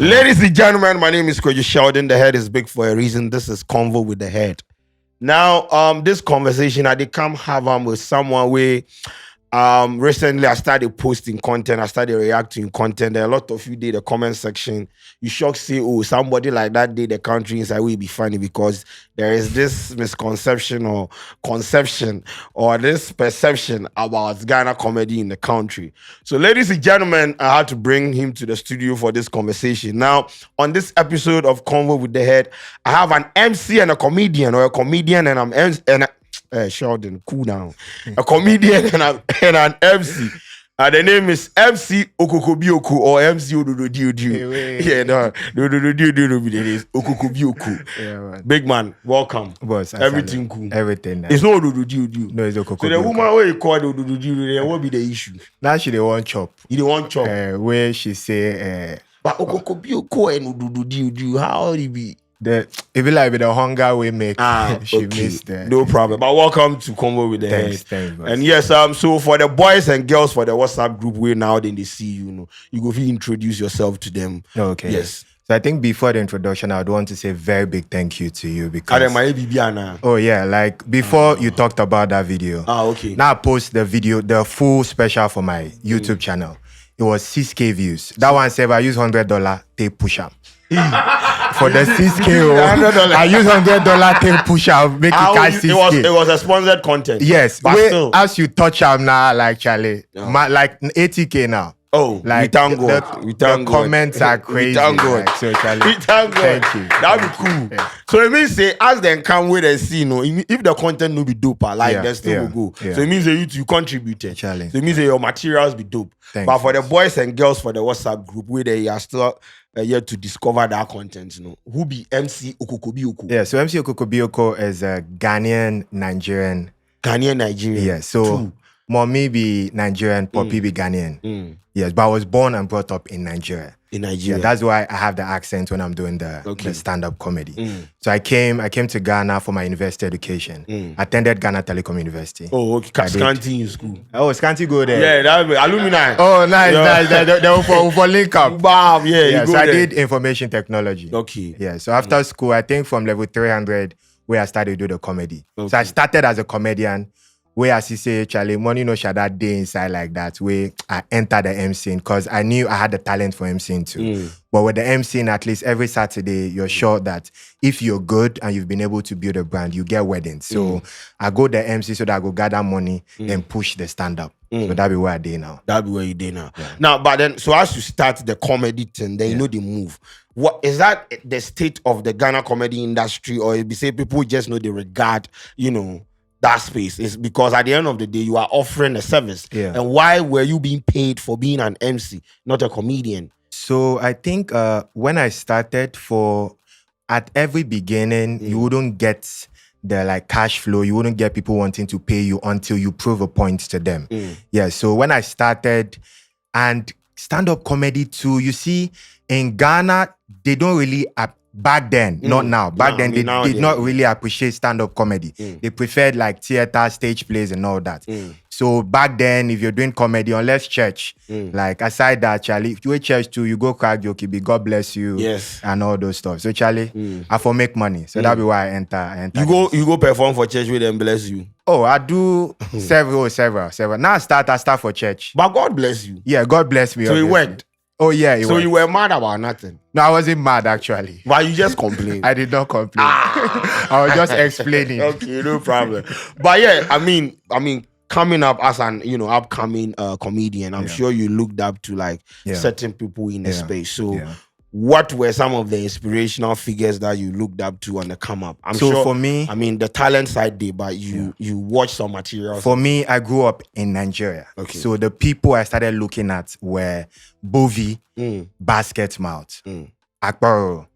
Ladies and gentlemen, my name is Kwadwo Sheldon. The head is big for a reason. This is Convo with the Head. Now, this conversation I did come have with someone where recently I started posting content, I started reacting content. There are a lot of you did the comment section. You shock say, oh, somebody like that did the country inside will be funny because there is this misconception or conception or this perception about Ghana comedy in the country. So, ladies and gentlemen, I had to bring him to the studio for this conversation. Now, on this episode of Convo with the Head, I have an MC and a comedian, or a comedian and Sheldon, cool down. A comedian and an MC. The name is MC Okokobioku or MC Odododio. Yeah, no, Odododio is Okokobioku. Yeah, big man, welcome. Boss, everything cool. Everything. It's not Odododio. No, it's Okokobioku. So the woman where you call Odododio, then what be the issue? Now she the one chop. You the one chop. Where she say, but Okokobioku and Odododio, how would it be? It be like with the hunger we make. She missed that. No problem. But welcome to Convo with the Head. Thanks, and yes, so for the boys and girls for the WhatsApp group, where now then they see you, you go introduce yourself to them. Okay. Yes. So I think before the introduction, I would want to say a very big thank you to you because. Oh yeah, like before you talked about that video. Okay. Now I post the video, the full special for my YouTube channel. It was 6K views. That one said I use $100 tape push up. For the 6K, I use $100 tape push up, make it catch 6K. It was a sponsored content. Yes, but still, as you touch them now, like Charlie, like 80K now. Oh, like we thank God. The comments are crazy. We thank God. Like, so Charlie, we thank God. Thank you. That'd be cool. Yeah. So it means say as they come with and see, if the content no be dope, they still will go. Yeah. So it means that you contributed. Charlie. So it means that your materials be dope. But for the boys and girls for the WhatsApp group, where they are still yet to discover that content, who be MC Okokobioku? Yeah, so MC Okokobioku is a Ghanaian Nigerian. Yeah, so true. Mommy be Nigerian, Poppy be Ghanaian. Yes, but I was born and brought up in Nigeria. Yeah, that's why I have the accent when I'm doing the stand-up comedy. So I came to Ghana for my university education. Attended Ghana Telecom University. Oh, okay. Scanty in school. Oh, Scanty go there. Yeah, that alumni. Oh, nice. They were for link up. Wow, yeah. So I did information technology. Okay. Yeah, so after school, I think from level 300, where I started to do the comedy. Okay. So I started as a comedian. Where as you say, Charlie, money no share that day inside like that. Where I entered the MCing because I knew I had the talent for MCing too. But with the MCing, at least every Saturday, you're sure that if you're good and you've been able to build a brand, you get weddings. So I go the MC so that I go gather money and push the stand-up. So that be where I did now. That be where you did now. Yeah. Now, but then, so as you start the comedy thing, then you know the move. What is that the state of the Ghana comedy industry, or it be say people just know the regard, that space? Is because at the end of the day, you are offering a service. Yeah. And why were you being paid for being an MC, not a comedian? So I think when I started at every beginning, you wouldn't get the cash flow. You wouldn't get people wanting to pay you until you prove a point to them. Yeah. So when I started, and stand-up comedy too, you see, in Ghana, they don't really back then, not now. Back then, they did not really appreciate stand-up comedy. They preferred theater, stage plays, and all that. So back then, if you're doing comedy, unless church, aside that, Charlie, if you at church too, you go crack joke, be God bless you, and all those stuff. So Charlie, I for make money. So that be why I enter. You go perform for church with them, bless you. Oh, I do several. Now I start for church. But God bless you. Yeah, God bless me. So it worked. Oh yeah, so you were mad about nothing? No, I wasn't mad actually. Why you just complained? I did not complain. I was just explaining. Okay, no problem. But yeah, I mean, coming up as an upcoming comedian, I'm sure you looked up to certain people in the space. So what were some of the inspirational figures that you looked up to on the come up? I'm sure for me, the talent side did, but you watched some material. For me, I grew up in Nigeria. Okay. So the people I started looking at were Bovi, Basket Mouth, Akbaro.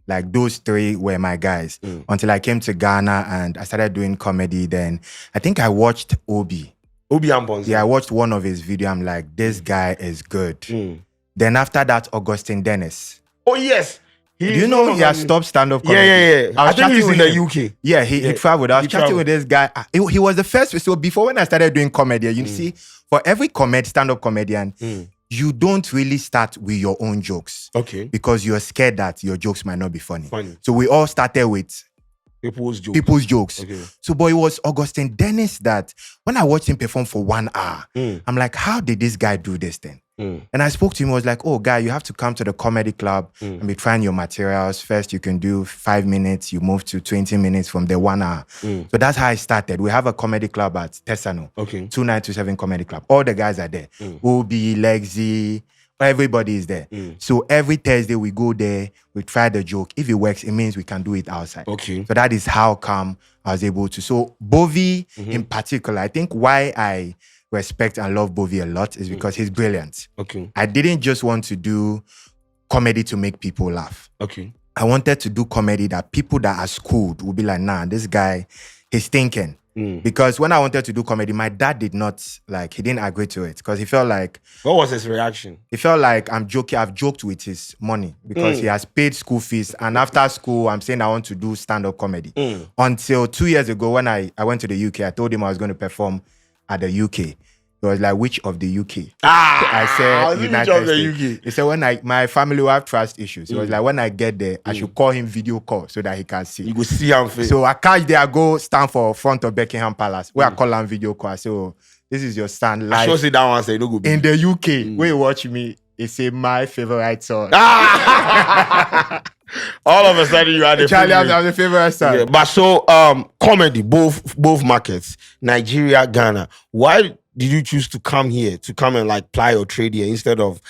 Like those three were my guys until I came to Ghana and I started doing comedy. Then I think I watched Obi Amponzi. Yeah, I watched one of his videos. I'm like, this guy is good. Then after that, Augustine Dennis. Oh yes. Do you know he has stopped stand-up comedy? Yeah. I think he's in the UK. Yeah, he traveled. I was chatting with this guy. He was the first. So before when I started doing comedy, you see, for every stand-up comedian, you don't really start with your own jokes. Okay. Because you're scared that your jokes might not be funny. Funny. So we all started with people's jokes. Okay. So, but it was Augustine Dennis that when I watched him perform for 1 hour, I'm like, how did this guy do this thing? And I spoke to him, I was like, oh, guy, you have to come to the comedy club and be trying your materials. First, you can do 5 minutes, you move to 20 minutes from the 1 hour. So that's how I started. We have a comedy club at Tesano, 2927 Comedy Club. All the guys are there. Obi, Lexi, everybody is there. So every Thursday we go there, we try the joke. If it works, it means we can do it outside. Okay. So that is how come I was able to. So Bovi in particular, I think why I respect and love Bovi a lot is because he's brilliant. Okay. I didn't just want to do comedy to make people laugh. Okay. I wanted to do comedy that people that are schooled will be like, nah, this guy, he's thinking. Because when I wanted to do comedy, my dad did not, like, he didn't agree to it because he felt like... What was his reaction? He felt like I'm joking. I've joked with his money because he has paid school fees. And after school, I'm saying I want to do stand-up comedy. Until 2 years ago, when I went to the UK, I told him I was going to perform at the UK. He was like, which of the UK? I said, United States. He said, when my family will have trust issues. He was like, when I get there, I should call him video call so that he can see. You go see him face. So I catch there, I go stand for front of Buckingham Palace, where I call him video call. I say, oh, this is your stand live. I should say that one, say, no go be. In the UK, where you watch me, it's my favorite song. All of a sudden, you had a Charlie, I'm the favorite song. Yeah, but so, comedy, both markets, Nigeria, Ghana. Why did you choose to come here, to come and like ply your trade here instead of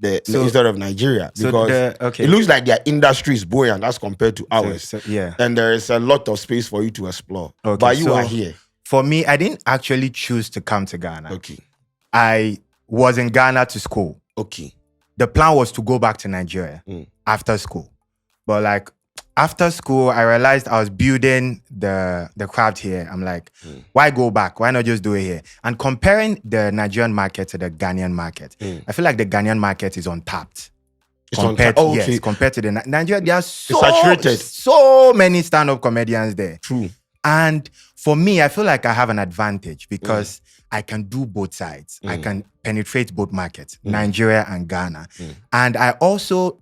Nigeria? Because it looks like their industry is buoyant as compared to ours. Yeah. And there is a lot of space for you to explore. Okay, but you are here. For me, I didn't actually choose to come to Ghana. Okay. I was in Ghana to school. Okay. The plan was to go back to Nigeria after school. But like after school, I realized I was building the craft here. I'm like, why go back? Why not just do it here? And comparing the Nigerian market to the Ghanaian market, I feel like the Ghanaian market is untapped. Compared to the Nigeria, there are so many stand-up comedians there. True. And for me, I feel like I have an advantage because I can do both sides. I can penetrate both markets, Nigeria and Ghana. And I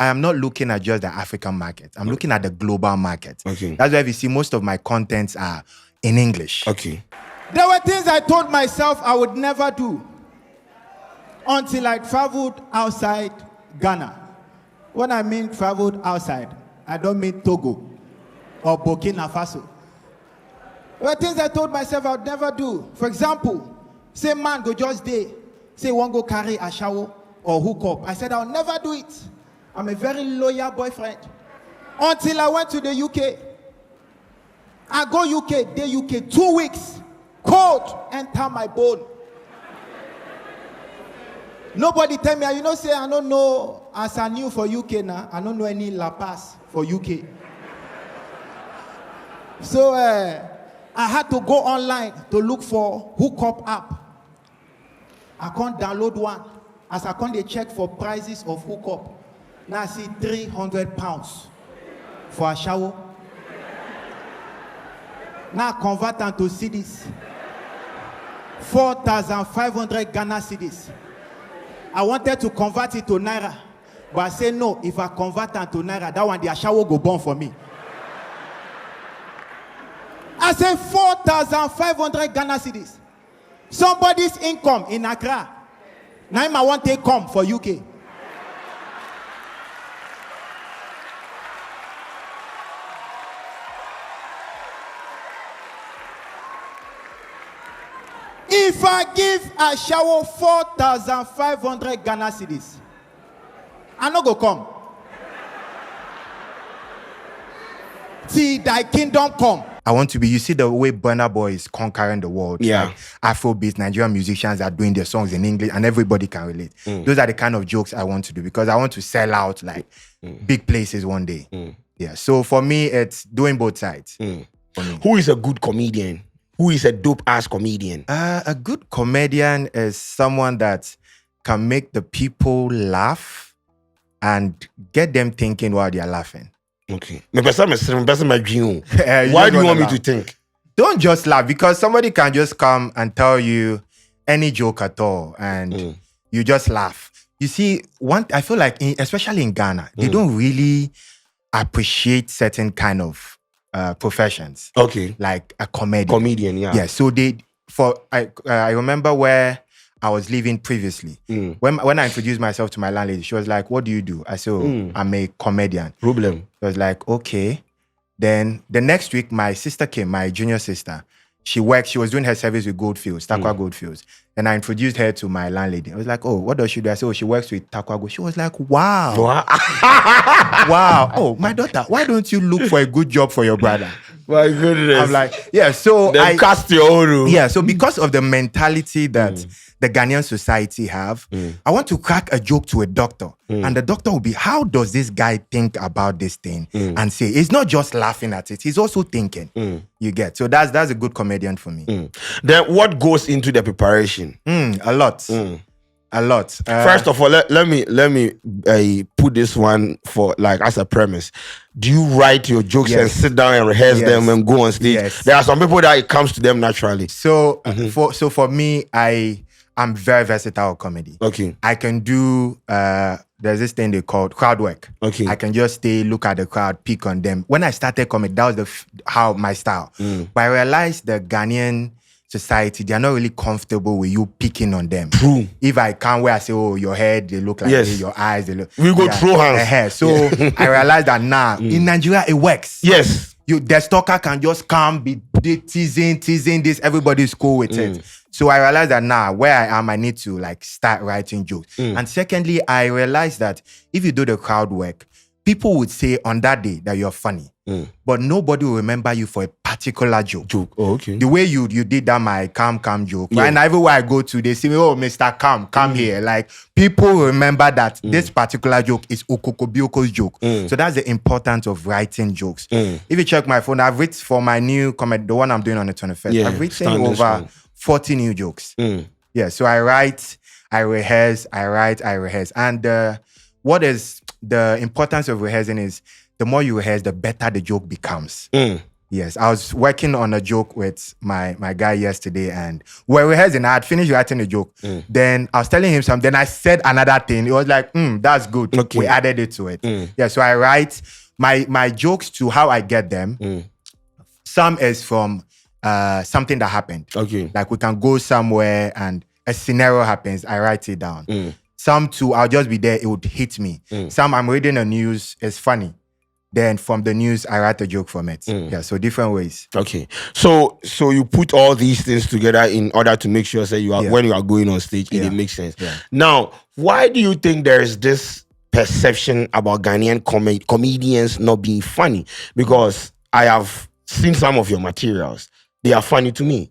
am not looking at just the African market. I'm looking at the global market. Okay. That's why you see most of my contents are in English. Okay. There were things I told myself I would never do until I traveled outside Ghana. When I mean traveled outside, I don't mean Togo or Burkina Faso. There were things I told myself I would never do. For example, say man go just day, say one go carry a shower or hook up. I said I'll never do it. I'm a very loyal boyfriend. Until I went to the UK. I go UK, day UK, 2 weeks. Cold enter my bone. Nobody tell me, you know, say I don't know as I knew for UK now. I don't know any La Paz for UK. So I had to go online to look for hookup app. I can't download one. As I can't check for prices of hookup. Now I see £300 for a shower. Now I convert them to cedis. 4,500 Ghana cedis. I wanted to convert it to Naira. But I said no, if I convert them to Naira, that one the shower go burn for me. I said 4,500 Ghana cedis. Somebody's income in Accra. Now I want to come for UK. If I give a shower 4,500 Ghana cedis, I no go come. See thy kingdom come. I want to be, you see the way Burna Boy is conquering the world. Yeah. Like Afrobeat, Nigerian musicians are doing their songs in English and everybody can relate. Those are the kind of jokes I want to do because I want to sell out like big places one day. Yeah. So for me, it's doing both sides. Who is a good comedian? Who is a dope-ass comedian? A good comedian is someone that can make the people laugh and get them thinking while they're laughing. Okay. Why do you want me to think? Don't just laugh because somebody can just come and tell you any joke at all and you just laugh. You see, I feel like, especially in Ghana, they don't really appreciate certain kind of professions. Okay. Like a comedian. Comedian, yeah. Yeah. So I remember where I was living previously. When I introduced myself to my landlady, she was like, "What do you do?" I said, "I'm a comedian." Problem. I was like, "Okay." Then the next week, my sister came, my junior sister. She was doing her service with Goldfields, Takwa Goldfields. And I introduced her to my landlady. I was like, "Oh, what does she do?" I said, "Oh, she works with Takwa Gold." She was like, "Wow." Wow. Oh, my daughter, why don't you look for a good job for your brother? My goodness. I'm like, yeah, so Then cast your own. Yeah, so because of the mentality that the Ghanaian society have, I want to crack a joke to a doctor. And the doctor will be, how does this guy think about this thing? And say, he's not just laughing at it, he's also thinking. You get. So that's a good comedian for me. Then what goes into the preparation? A lot. A lot. First of all, let me put this one for like as a premise. Do you write your jokes and sit down and rehearse them and go on stage? Yes. There are some people that it comes to them naturally. So for me, I'm very versatile with comedy. Okay. I can do there's this thing they call crowd work. Okay. I can just stay, look at the crowd, pick on them. When I started comedy, that was how my style. But I realized the Ghanaian society, they are not really comfortable with you picking on them. True. If I come where I say, "Oh, your head, they look like this, your eyes, they look." We go through hands. So I realized that now in Nigeria it works. Yes. The stalker can just come, be teasing this. Everybody's cool with it. So I realized that now where I am, I need to like start writing jokes. And secondly, I realized that if you do the crowd work, people would say on that day that you're funny, but nobody will remember you for a particular joke. Oh, okay. The way you did that my calm joke, right? And everywhere I go to, they say, "Oh, Mr. Come here." Like people remember that this particular joke is Okokobioko's joke. So that's the importance of writing jokes. If you check my phone, I've written for my new comedy, the one I'm doing on the 21st. I've written over 40 new jokes. Yeah, so I write, I rehearse, I write, I rehearse. And what is the importance of rehearsing is the more you rehearse, the better the joke becomes. Yes, I was working on a joke with my guy yesterday, and we're rehearsing. I had finished writing the joke. Then I was telling him something. Then I said another thing. It was like, that's good. Okay. We added it to it. Yeah, so I write my jokes to how I get them. Some is from something that happened. Okay. Like we can go somewhere and a scenario happens. I write it down. Some too, I'll just be there. It would hit me. Some I'm reading the news. It's funny. Then from the news, I write a joke from it. Yeah, so different ways. Okay. So you put all these things together in order to make sure that you are when you are going on stage, it makes sense. Yeah. Now, why do you think there is this perception about Ghanaian comedians not being funny? Because I have seen some of your materials. They are funny to me.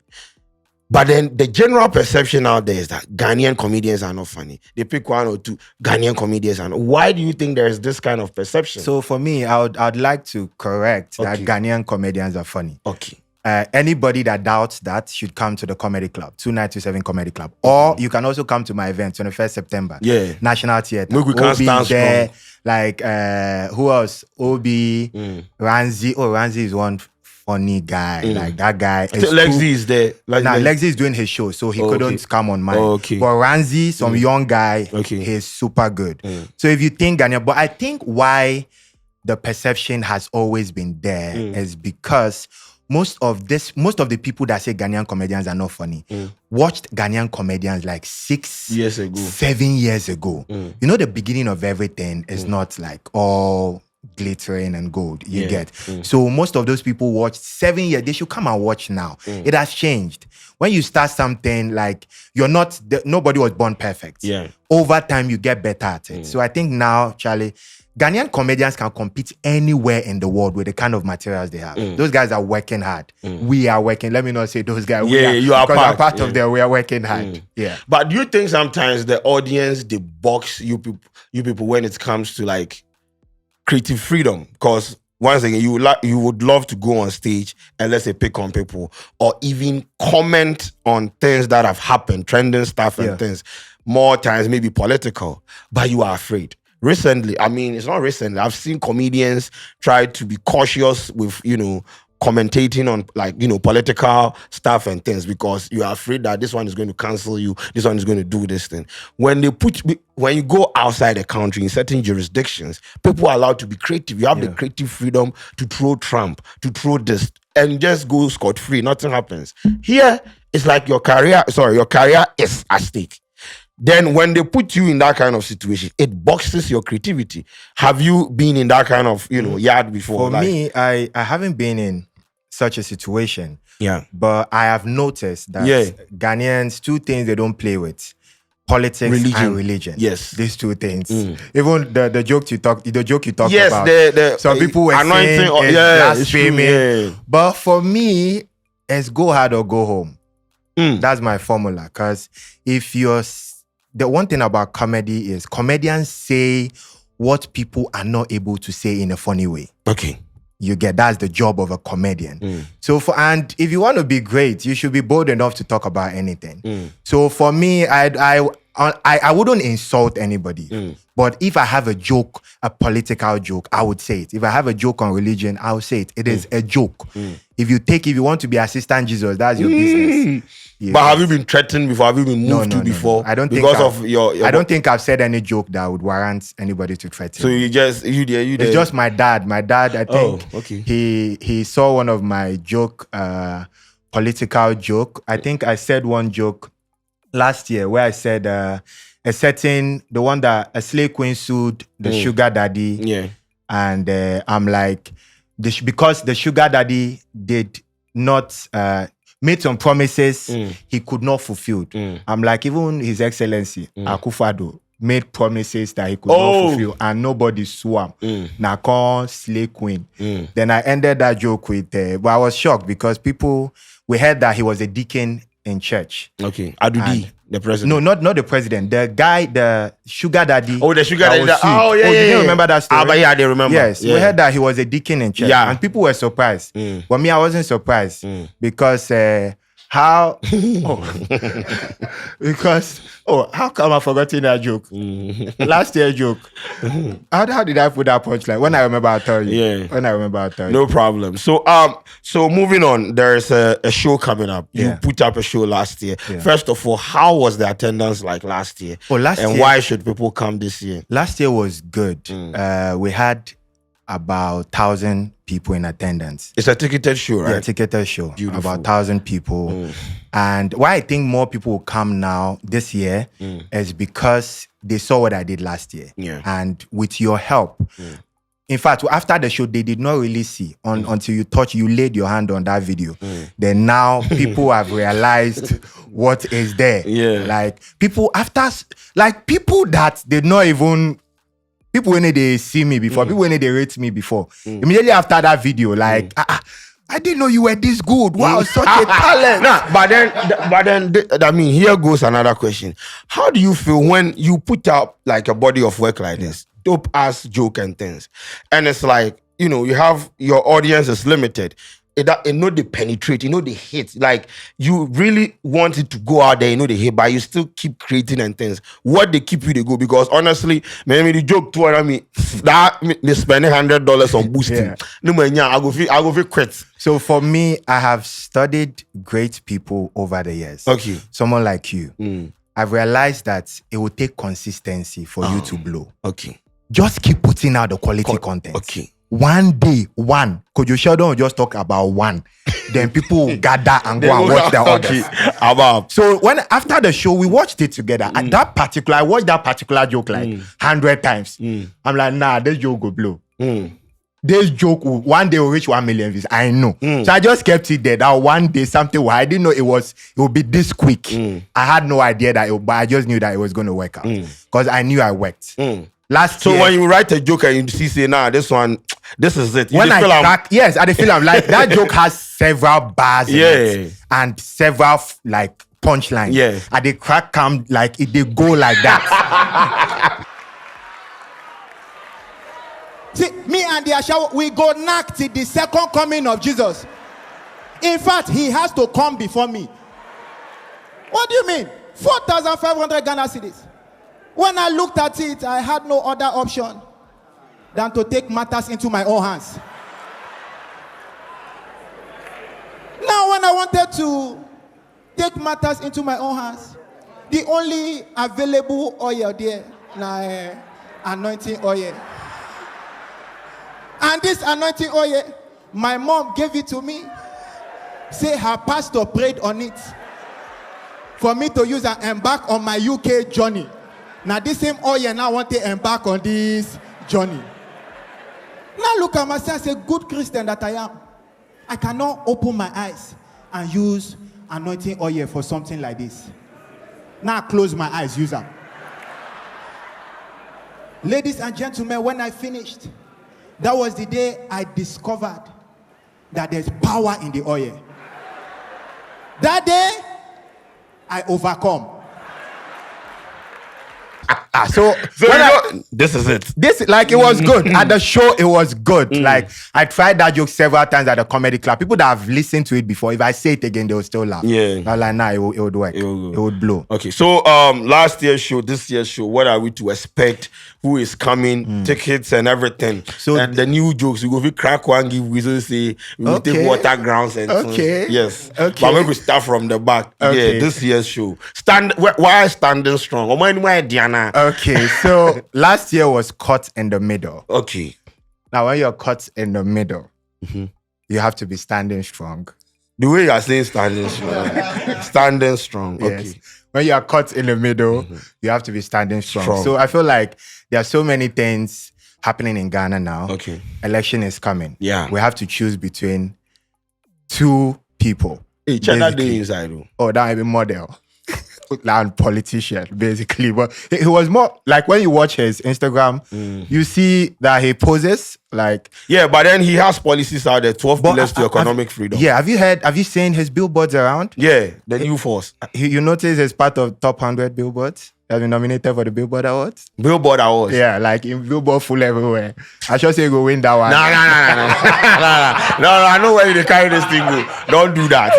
But then the general perception out there is that Ghanaian comedians are not funny. They pick one or two Ghanaian comedians. Why do you think there is this kind of perception? So for me, I'd like to correct that Ghanaian comedians are funny. Okay. Anybody that doubts that should come to the comedy club, 2927 Comedy Club. Or you can also come to my event, 21st September. Yeah. National Theatre. Look, we can't stand there. strong. Like, who else? Obi, Ranzi. Oh, Ranzi is one funny guy. Like that guy. Lexi is there. Lexi is doing his show, so he couldn't come on mine. Okay. But Ranzi, some young guy, he's super good. So if you think Ghanaian, but I think why the perception has always been there is because most of the people that say Ghanaian comedians are not funny watched Ghanaian comedians like 7 years ago. You know, the beginning of everything is not like all glittering and gold. You get. So most of those people watched 7 years. They should come and watch now. It has changed. When you start something, like nobody was born perfect. Yeah. Over time, you get better at it. So I think now, Charlie, Ghanaian comedians can compete anywhere in the world with the kind of materials they have. Those guys are working hard. We are working. Let me not say those guys. You are part of them. We are working hard. Yeah. But do you think sometimes the audience, they box you people when it comes to like creative freedom? Because once again, you would love to go on stage and let's say pick on people or even comment on things that have happened, trending stuff and things. More times maybe political, but you are afraid. Recently, I mean, it's not recently, I've seen comedians try to be cautious with, commentating on like political stuff and things because you are afraid that this one is going to cancel you, this one is going to do this thing. When you go outside the country in certain jurisdictions, people are allowed to be creative. You have the creative freedom to throw Trump, to throw this, and just go scot-free. Nothing happens. Here, it's like your career is at stake. Then when they put you in that kind of situation, it boxes your creativity. Have you been in that kind of, yard before? For me, I haven't been in such a situation. Yeah. But I have noticed that Ghanaians, two things they don't play with. Politics and religion. Yes. These two things. Even the joke you talked about. Yes, some people were anointing saying it's blasphemy. true, But for me, it's go hard or go home. That's my formula. Because the one thing about comedy is comedians say what people are not able to say in a funny way. Okay. You get that's the job of a comedian. So and if you want to be great, you should be bold enough to talk about anything. So for me, I wouldn't insult anybody. But if I have a joke, a political joke, I would say it. If I have a joke on religion, I would say it. It is a joke. If you want to be assistant Jesus, that's your business. Yeah. But have you been threatened before? Have you been moved before? No. I don't think I don't think I've said any joke that would warrant anybody to threaten. So you there. It's just my dad. My dad, I think okay. he saw one of my political joke. I think I said one joke last year where I said a slave queen sued the sugar daddy. Yeah. And I'm like, because the sugar daddy did not made some promises he could not fulfill. I'm like, even His Excellency Kwadwo made promises that he could not fulfill, and nobody swam. Nakon slave queen. Then I ended that joke with, but I was shocked because we heard that he was a deacon in church. Okay, Adudi, the president. No, not the president. The guy, the sugar daddy. Oh, the sugar daddy. Oh, yeah. You remember that story? But yeah, they remember. Yes, we heard that he was a deacon in church, and people were surprised. But me, I wasn't surprised because how come I forgotten that joke? Last year joke. How did I put that punchline? When I remember, I'll tell you. Yeah. When I remember, I'll tell you. No problem. So moving on, there's a show coming up. You put up a show last year. Yeah. First of all, how was the attendance like last year? And why should people come this year? Last year was good. We had about 1,000 people in attendance. It's a ticketed show, right? Yeah, ticketed show. Beautiful. About 1,000 people. And why I think more people will come now this year is because they saw what I did last year. Yeah. And with your help, in fact, after the show, they did not really see until you laid your hand on that video. Then now people have realized what is there. Yeah. Like people that did not even. People when they see me before, people when they rate me before. Immediately after that video, like, I didn't know you were this good. Wow, such a talent. But then, I mean, here goes another question. How do you feel when you put up like a body of work like this, dope ass joke and things, and it's like, you have your audience is limited. It know they penetrate, they hit. Like you really want it to go out there, they hit, but you still keep creating and things. What they keep you they go? Because honestly, maybe the joke to that they spend $100 on boosting. No man, I go feel quit. So for me, I have studied great people over the years. Okay. Someone like you. I've realized that it will take consistency for you to blow. Okay. Just keep putting out the quality content. Okay. One day, Kwadwo Sheldon will just talk about one. Then people will gather and go and watch the others. So after the show, we watched it together. I watched that particular joke like 100 times. I'm like, nah, this joke will blow. This joke one day will reach 1 million views. I know. So I just kept it there. That one day something I didn't know it would be this quick. I had no idea but I just knew that it was going to work out. Because I knew I worked. Last year, when you write a joke and you say, nah, this is it. When I crack, yes, I feel I'm like, that joke has several bars in it and several like punchlines. Yeah. And the crack come like, they go like that. See, me and the Ashawo, we go knock till the second coming of Jesus. In fact, he has to come before me. What do you mean? 4,500 Ghana cedis. When I looked at it, I had no other option than to take matters into my own hands. when I wanted to take matters into my own hands, the only available oil there, anointing oil. And this anointing oil, my mom gave it to me. Say her pastor prayed on it for me to use and embark on my UK journey. Now this same oil now want to embark on this journey. Now look at myself as a good Christian that I am. I cannot open my eyes and use anointing oil for something like this. Now I close my eyes, use them. Ladies and gentlemen, when I finished, that was the day I discovered that there's power in the oil. That day, I overcome. So this is it. This, like, it was good. At the show, it was good. Like, I tried that joke several times at the comedy club. People that have listened to it before, if I say it again, they will still laugh. Yeah. I'm like, nah, it would work. It would blow. Okay, so last year's show, this year's show, what are we to expect? Who is coming? Tickets and everything. So and the new jokes, we go fi crack one, give whistle, say we will take water grounds and Okay. Yes. Okay. But we could start from the back. Okay. Yeah, this year's show. Why standing strong? Why Diana? Okay, so last year was caught in the middle. Okay. Now, when you're caught in the middle, you have to be standing strong. The way you are saying standing strong. Standing strong. Okay. Yes. When you are caught in the middle, you have to be standing strong. So I feel like there are so many things happening in Ghana now. Okay. Election is coming. Yeah. We have to choose between two people. Hey, check that basically. day inside. Oh. Oh, that might be model. And politician, basically. But he was more like, when you watch his Instagram, you see that he poses like. Yeah, but then he has policies out there, 12 pillars to economic freedom. Yeah, have you seen his billboards around? Yeah, the new force. You notice he's part of top 100 billboards. Has been nominated for the Billboard Awards. Billboard Awards. Yeah, like in Billboard full everywhere. I should say go win that one. No. I know where they carry this thing go. Don't do that.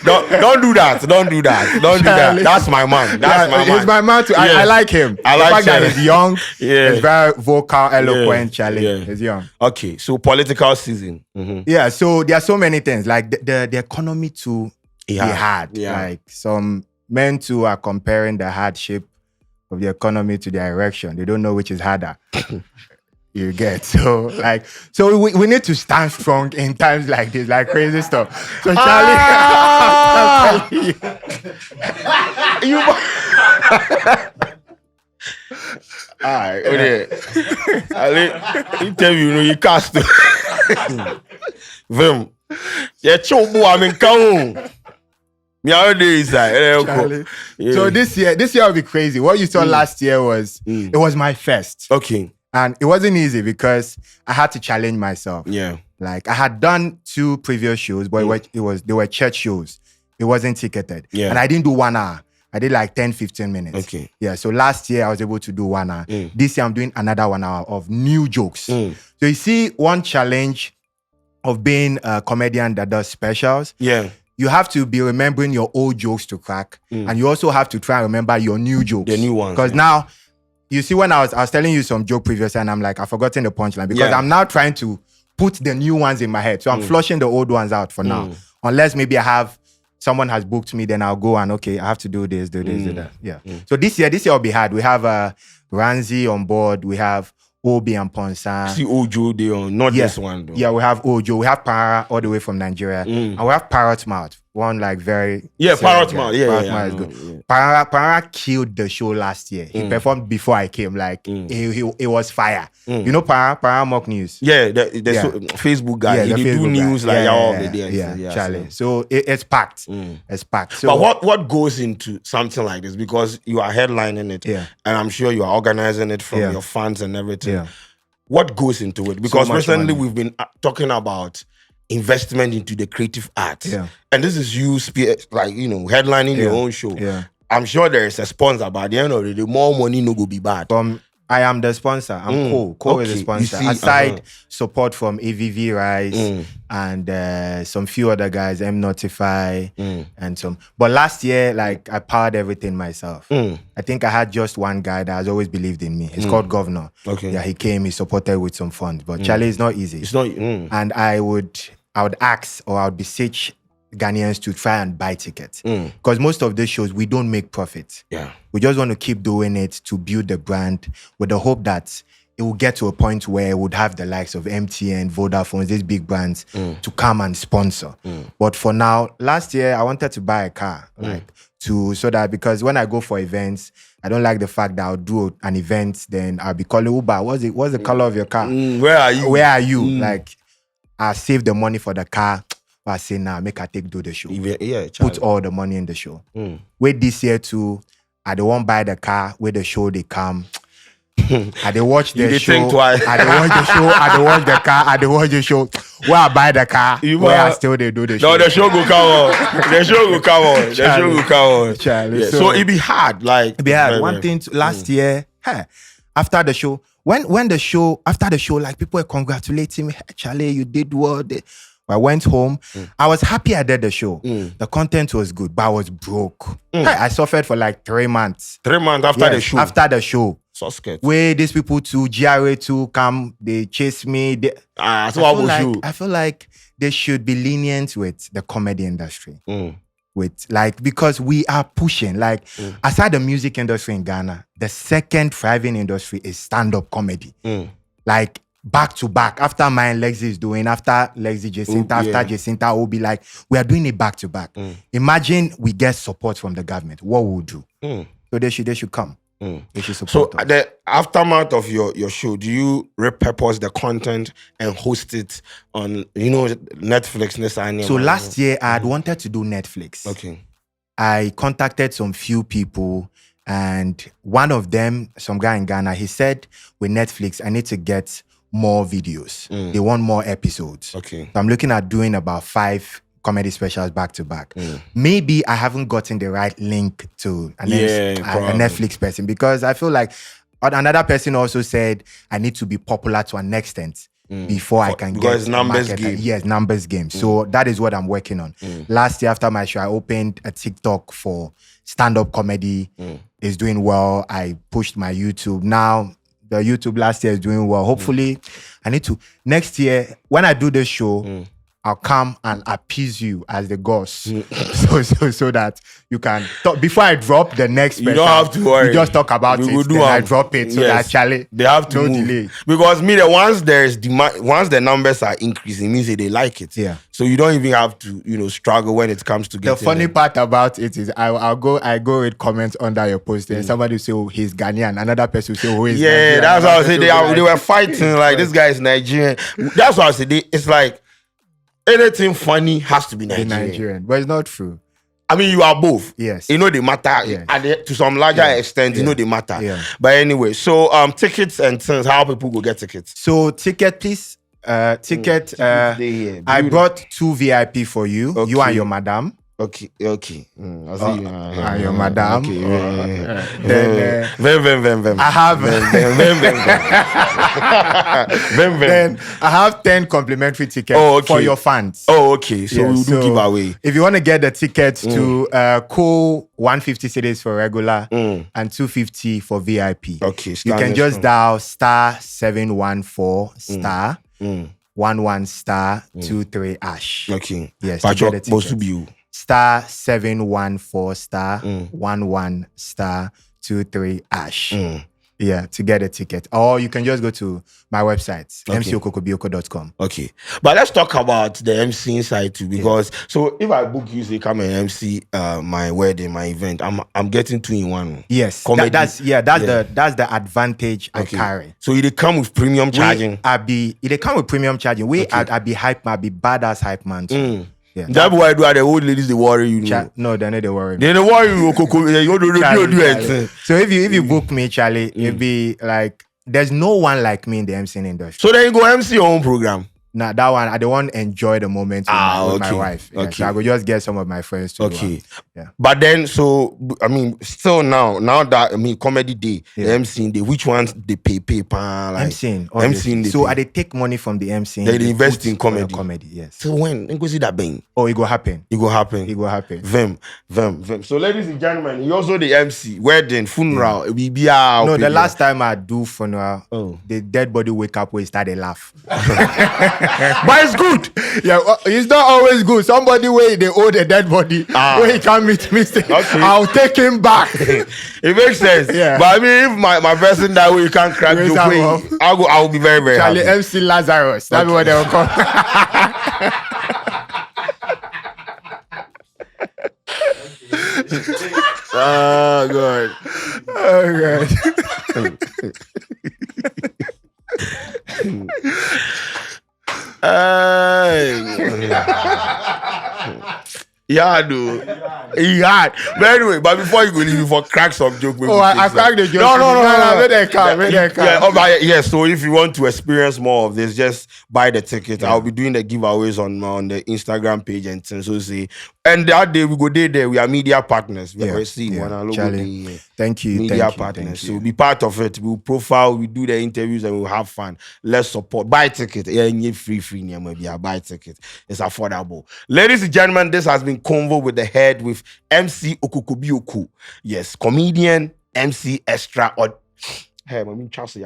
Don't do that. Don't do that. Don't do that. That's my man. That's my man. He's my man too. Yes. I like him. I the like fact that Sheldon. he's young. Yeah. He's very vocal, eloquent, Charlie. Yeah. He's young. Okay, so political season. Yeah, so there are so many things. Like the economy too hard. Yeah. Like some men too are comparing the hardship of the economy to the erection. They don't know which is harder. You get so we need to stand strong in times like this, like crazy stuff. So Charlie, I'm telling you. Alright, I tell you, you cast Vim. Yeah, chobu, I mean, come. Charlie. So this year will be crazy. What you saw last year was it was my first. Okay. And it wasn't easy because I had to challenge myself. Yeah. Like I had done 2 previous shows, but they were church shows. It wasn't ticketed. Yeah. And I didn't do 1 hour. I did like 10, 15 minutes. Okay. Yeah. So last year I was able to do 1 hour. This year I'm doing another 1 hour of new jokes. So you see one challenge of being a comedian that does specials. Yeah. You have to be remembering your old jokes to crack. And you also have to try and remember your new jokes. The new ones. Because now, you see, when I was telling you some joke previously, and I'm like, I've forgotten the punchline. Because I'm now trying to put the new ones in my head. So I'm flushing the old ones out for now. Unless maybe someone has booked me, then I'll go and, okay, I have to do this, do that. Yeah. So this year will be hard. We have Ranzi on board. We have Obi and Ponsa. See Ojo there, not this one though. Yeah, we have Ojo. We have Para all the way from Nigeria. And we have Parrot Mouth. One like very... Parrot Mouth. Parrot Mouth is good. Yeah. Para killed the show last year. He performed before I came. Like, it was fire. You know Para Mock News? Yeah, the Facebook guy. He do news like all the day. Yeah, Charlie. So it's packed. It's packed. So, but what goes into something like this? Because you are headlining it, and I'm sure you are organizing it from your fans and everything. Yeah. What goes into it? Because recently we've been talking about investment into the creative arts. Yeah. And this is you headlining your own show. Yeah. I'm sure there is a sponsor, but at the end of the day, more money no go be bad. I am the sponsor. I'm Co is the sponsor. Aside support from AVV Rise and some few other guys, M Notify and some. But last year, like I powered everything myself. I think I had just one guy that has always believed in me. He's called Governor. Okay. Yeah, he came, he supported with some funds. But Charlie, it's not easy. It's not. And I would ask or I would beseech Ghanaians to try and buy tickets. Because most of the shows, we don't make profit. Yeah. We just want to keep doing it to build the brand with the hope that it will get to a point where it would have the likes of MTN, Vodafone, these big brands to come and sponsor. But for now, last year, I wanted to buy a car, so that, because when I go for events, I don't like the fact that I'll do an event, then I'll be calling Uber. What's the color of your car? Where are you? Where are you? Like, I save the money for the car. But I say, nah, make I do the show. Yeah, put all the money in the show. Wait this year too, I don't want buy the car, where the show they come. I they watch the show. Think twice. I they watch the show. I they watch the car. I they watch the show. Where I buy the car, where I still they do the show. No, the show go come on. The show go come on. The show go come on. Charlie, Yeah. So it be hard. Like it be hard. One thing last year, after the show, after the show, like people were congratulating me. Hey, Charlie, you did well. I went home. I was happy I did the show. The content was good, but I was broke. I suffered for like 3 months. 3 months after the show. After the show. So scared. Where these people to GRA to come, they chase me. I feel like they should be lenient with the comedy industry. Because we are pushing. Aside the music industry in Ghana, the second thriving industry is stand-up comedy. Back to back. After mine, Lexi is doing. After Lexi, Jacinta. After Jacinta, will be like, we are doing it back to back. Imagine we get support from the government. What we'll do? So they should come. They should support us. The aftermath of your show, do you repurpose the content and host it on, Netflix? So last year, I had wanted to do Netflix. Okay. I contacted some few people, and one of them, some guy in Ghana, he said, with Netflix, I need to get more videos. They want more episodes. Okay. So I'm looking at doing about 5 comedy specials back to back. Maybe I haven't gotten the right link to a Netflix person, because I feel like another person also said I need to be popular to an extent before I can get numbers game. Yes, numbers game. So that is what I'm working on. Last year after my show, I opened a TikTok for stand-up comedy. It's doing well. I pushed my YouTube. Now the YouTube last year is doing well. Hopefully, I need to next year when I do this show, I'll come and appease you as the gods, so that you can talk before I drop the next. You don't have to worry. You just talk about it. Then I drop it so that Charlie, they have to move. Delay. Because once there's demand, once the numbers are increasing, it means that they like it. Yeah. So you don't even have to struggle when it comes to getting. The funny part about it is I go with comments under your post, and somebody will say, "Oh, he's Ghanaian." Another person will say, "Oh, he's Nigerian." Yeah, that's what I say. They were fighting like this guy is Nigerian. That's what I say. It's like anything funny has to be Nigerian. But it's not true. I mean, you are both. Yes. They matter. Yes. And to some larger extent, they matter. Yeah. But anyway, so tickets and things, how people go get tickets? So ticket, please. I brought 2 VIP for you. Okay. You and your madam. Okay. I'll see you. And your madam. Okay. Then I have. Then I have 10 complimentary tickets for your fans. Oh, okay. So we'll do giveaway. If you want to get the tickets to cool 150 cedis for regular and 250 for VIP. Okay. You can just dial *714 *11 *23 #. Okay. Yes. But to get the tickets. *714 *11 *23 #. Yeah, to get a ticket. Or you can just go to my website, mcokokobioko.com. Okay. But let's talk about the MC side too, because so if I book you, say come and MC my wedding, my event, I'm getting 2 in 1. Yes. That's the advantage I carry. So they come with premium charging. They come with premium charging. I be hype man, I be badass hype man too. Yeah. That's why the old ladies they worry you. No, they're not they worry. They don't worry you. Do anything. So if you book me, Charlie, you'll be like, there's no one like me in the MCing industry. So then you go MC your own program. Nah, that one I don't want to enjoy the moment with my wife. Yeah, okay. So I will just get some of my friends to okay. Yeah. But then, so I mean, still now that comedy day, the MCing day, which ones they pay like MCing. So I they take money from the MCing. They invest in comedy. Comedy, yes. So when go see that bang? Oh, it go happen. Vem. So ladies and gentlemen, you also the MC wedding, funeral, No, the last time I do funeral, the dead body wake up where he started laugh. But it's good. Yeah, it's not always good. Somebody where they owe the dead body, where he can't meet mistake, Okay. I'll take him back. It makes sense. Yeah. But I mean, if my person that way you can't crack Raise joke that way, up. I'll be very, very Charlie happy. MC Lazarus. That's what they will call. Oh God. Oh God. Yeah, dude. He had. But anyway, but before you go leave, before crack some joke. I cracked the joke. No. Where they come? Yeah, so if you want to experience more of this, just buy the ticket. I'll be doing the giveaways on the Instagram page and things. So see. And that day we go there. We are media partners. We are seeing one logo. Charlie, thank you. Media partners. So be part of it. We'll profile, we do the interviews, and we'll have fun. Let's support. Buy ticket. Yeah, free. Buy ticket. It's affordable. Ladies and gentlemen, this has been Convo with the Head with MC Okukobioku. Yes, comedian, MC Extra. Hey, I'm in Chelsea.